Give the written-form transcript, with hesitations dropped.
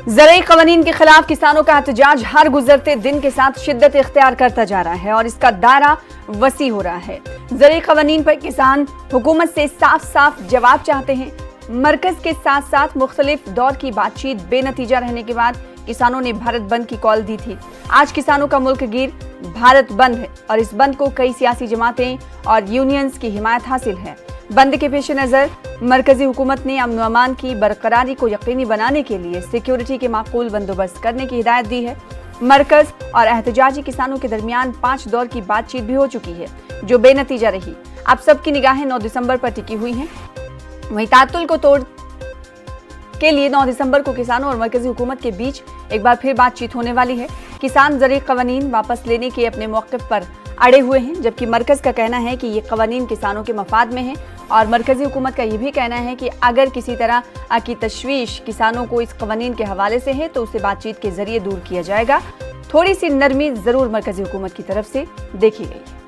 ज़रई कवानीन के खिलाफ किसानों का एहतजाज हर गुजरते दिन के साथ शिद्दत इख्तियार करता जा रहा है और इसका दायरा वसी हो रहा है। ज़रई कवानीन पर किसान हुकूमत से साफ साफ जवाब चाहते हैं। मरकज के साथ साथ मुख्तलिफ दौर की बातचीत बेनतीजा रहने के बाद किसानों ने भारत बंद की कॉल दी थी। आज किसानों का मुल्क गिर भारत बंद है और इस बंद को कई सियासी जमातें और यूनियंस की हिमायत हासिल है। बंद के पेश नज़र मरकजी हुकूमत ने अमन अमान की बरकरारी को यकीनी बनाने के लिए सिक्योरिटी के माकूल बंदोबस्त करने की हिदायत दी है। मरकज और एहतजाजी किसानों के दरमियान 5 दौर की बातचीत भी हो चुकी है जो बेनतीजा रही। अब सबकी निगाहें 9 दिसंबर पर टिकी हुई हैं। वहीं तातुल को तोड़ के लिए 9 दिसंबर को किसानों और मरकजी हुकूमत के बीच एक बार फिर बातचीत होने वाली है। किसान ज़रई कवानीन वापस लेने के अपने मौक़िफ़ पर अड़े हुए हैं, जबकि मरकज का कहना है कि ये कवानीन किसानों के मफाद में है और मरकजी हुकूमत का ये भी कहना है कि अगर किसी तरह की तशवीश किसानों को इस कवानीन के हवाले से है तो उसे बातचीत के जरिए दूर किया जाएगा। थोड़ी सी नरमी जरूर मरकजी हुकूमत की तरफ से देखी गई।